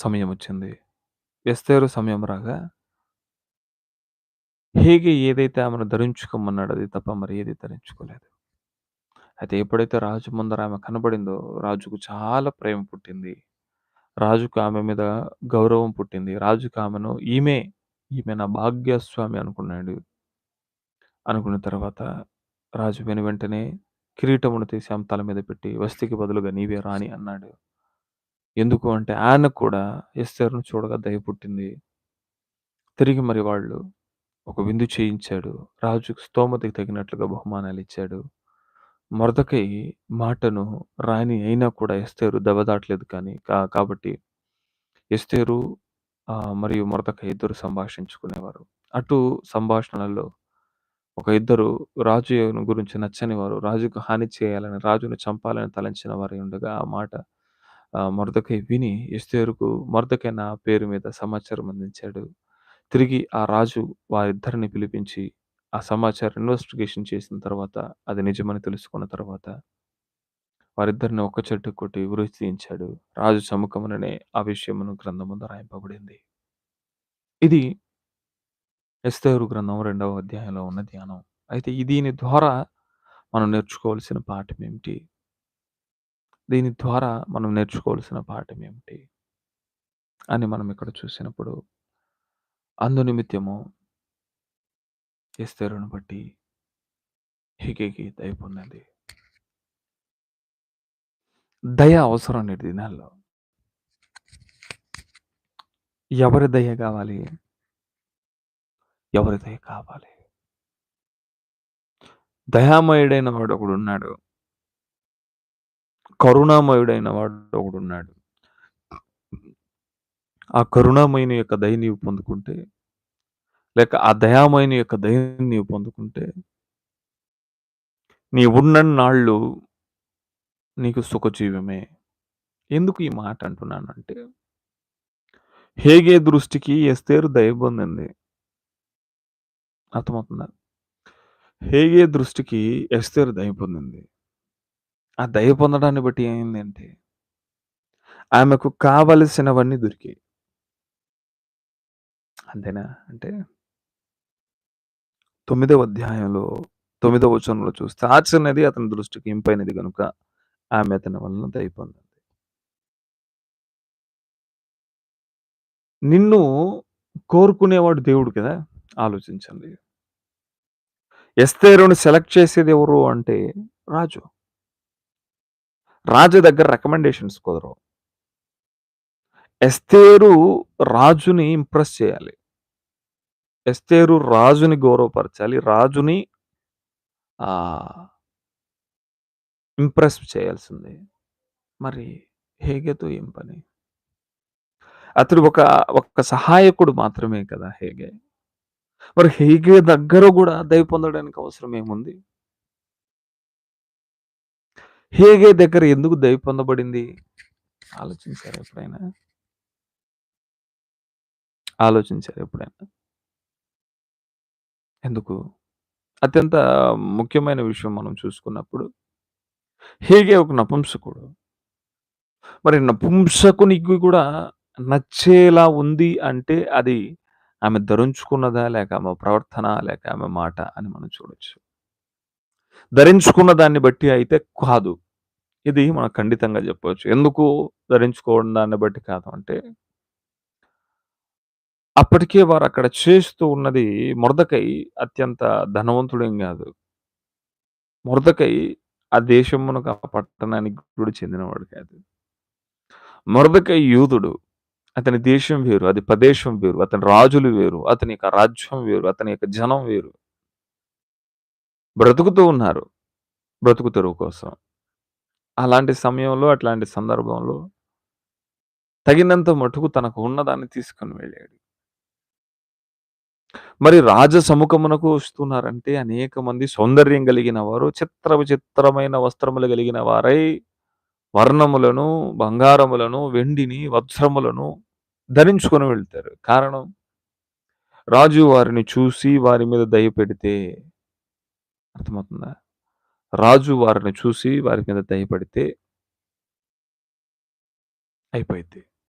సమయమొచ్చింది. ఎస్తేరు సమయం రాగా హేగే ఏదైతే ఆమెను ధరించుకోమన్నాడో అది తప్ప మరి ఏది ధరించుకోలేదు. అయితే ఎప్పుడైతే రాజు ముందర ఆమె కనబడిందో రాజుకు చాలా ప్రేమ పుట్టింది. రాజుకు ఆమె మీద గౌరవం పుట్టింది. రాజుకు ఆమెను ఈమె నా భాగ్యస్వామి అనుకున్నాడు. అనుకున్న తర్వాత రాజు వెనువెంటనే కిరీటమును తీసి ఆమె తల మీద పెట్టి, "వస్తికి బదులుగా నీవే రాణి" అన్నాడు. ఎందుకు అంటే ఆయనకు కూడా ఎస్తేరును చూడగా దయ పుట్టింది. తిరిగి మరి వాళ్ళు ఒక విందు చేయించాడు. రాజుకు స్తోమతకి తగినట్లుగా బహుమానాలిచ్చాడు. మొర్దెకై మాటను రాణి అయినా కూడా ఎస్తేరు దెబ్బతాటలేదు కానీ కాబట్టి ఎస్తేరు మరియు మొర్దెకై ఇద్దరు సంభాషించుకునేవారు. అటు సంభాషణలలో ఒక ఇద్దరు రాజును గురించి నచ్చని వారు, రాజుకు హాని చేయాలని, రాజును చంపాలని తలంచిన వారై ఉండగా ఆ మాట మొర్దెకై విని ఎస్తేరుకు మొర్దెకై నా పేరు మీద సమాచారం అందించాడు. తిరిగి ఆ రాజు వారిద్దరిని పిలిపించి, ఆ సమాచారం ఇన్వెస్టిగేషన్ చేసిన తర్వాత, అది నిజమని తెలుసుకున్న తర్వాత, వారిద్దరిని ఒక్క చెట్టుకు కొట్టి ఉరి తీయించాడు. రాజు సముఖముననే ఆ విషయమును గ్రంథమందు రాయింపబడింది. ఇది ఎస్తేరు గ్రంథం 2వ అధ్యాయంలో ఉన్న ధ్యానం. అయితే దీని ద్వారా మనం నేర్చుకోవాల్సిన పాఠమేమిటి? దీని ద్వారా మనం నేర్చుకోవాల్సిన పాఠమేమిటి? అని మనం ఇక్కడ చూసినప్పుడు, అందునిమిత్తము ఎస్తేరును బట్టి హేగేకి దయ పొందింది. దయ అవసరం నేటి దినాల్లో. ఎవరి దయ కావాలి? ఎవరి దయ కావాలి? దయామయుడైన వాడు ఒకడున్నాడు. కరుణామయుడైన వాడు ఒకడున్నాడు. ఆ కరుణామయుని యొక్క దయ నీవు పొందుకుంటే, లేక ఆ దయామయుని యొక్క దయని నీవు పొందుకుంటే, నీవున్నన్నాళ్ళు నీకు సుఖజీవమే. ఎందుకు ఈ మాట అంటున్నానంటే, హేగే దృష్టికి ఎస్తేరు దయ పొందింది. అర్థమవుతుందా? హేగే దృష్టికి ఎస్తేరు దయ పొందింది. ఆ దయ పొందడాన్ని బట్టి ఏమైందంటే, ఆమెకు కావలసినవన్నీ దొరికాయి. అంతేనా? అంటే 9వ అధ్యాయంలో 9వ వచనంలో చూస్తే ఆచనది అతని దృష్టికి ఇంపైనది గనుక ఆమె అతని వలన దయ పొందింది. నిన్ను కోరుకునేవాడు దేవుడు కదా! ఆలోచించండి. ఎస్తేరుని సెలెక్ట్ చేసేది ఎవరు అంటే రాజు. రాజు దగ్గర రికమెండేషన్స్ కుదరవు. ఎస్తేరు రాజుని ఇంప్రెస్ చేయాలి. ఎస్తేరు రాజుని గౌరవపరచాలి. రాజుని ఆహ్, ఇంప్రెస్ చేయాల్సిందే. మరి హేగేతో ఏం పని? అతడు ఒక సహాయకుడు మాత్రమే కదా హేగే. మరి హేగే దగ్గర గూడా దయ పొందడానికి అవసరం ఏముంది? హేగే దగ్గర ఎందుకు దయ పొందబడింది? ఆలోచించారా ఎప్పుడైనా? ఆలోచించారా ఎప్పుడైనా? ఎందుకు? అత్యంత ముఖ్యమైన విషయం మనం చూసుకున్నప్పుడు, హేగే ఒక నపుంసకుడు. మరి నపుంసకునికి కూడా నచ్చేలా ఉంది అంటే అది ఆమె ధరించుకున్నదా? లేక ఆమె ప్రవర్తన? లేక ఆమె మాట? అని మనం చూడొచ్చు. ధరించుకున్న దాన్ని బట్టి అయితే కాదు. ఇది మనం ఖండితంగా చెప్పొచ్చు. ఎందుకు ధరించుకోవడం దాన్ని బట్టి కాదు అంటే, అప్పటికే వారక్కడ చేస్తూ ఉన్నది మొర్దెకై అత్యంత ధనవంతుడేం గాదు. మొర్దెకై ఆ దేశమునకు, ఆ పట్టణానికి కూడా చెందినవాడు కాదు. మొర్దెకై యూదుడు. అతని దేశం వేరు. అది ప్రదేశం వేరు. అతని రాజులు వేరు. అతని యొక్క రాజ్యం వేరు. అతని యొక్క జనం వేరు. బ్రతుకుతూ ఉన్నారు. బ్రతుకు తెరువు కోసం. అలాంటి సమయంలో, అట్లాంటి సందర్భంలో తగినంత మటుకు తనకు ఉన్నదాన్ని తీసుకొని వెళ్ళాడు. మరి రాజ సముఖమునకు వస్తున్నారంటే అనేక మంది సౌందర్యం కలిగిన వారు, చిత్ర విచిత్రమైన వస్త్రములు కలిగిన వారై, వర్ణములను, బంగారములను, వెండిని, వజ్రములను ధరించుకొని వెళ్తారు. కారణం రాజు వారిని చూసి వారి మీద దయ పెడితే అర్థమవుతుందా? రాజు వారిని చూసి వారి మీద దయ పెడితే అయిపోయిద్ది.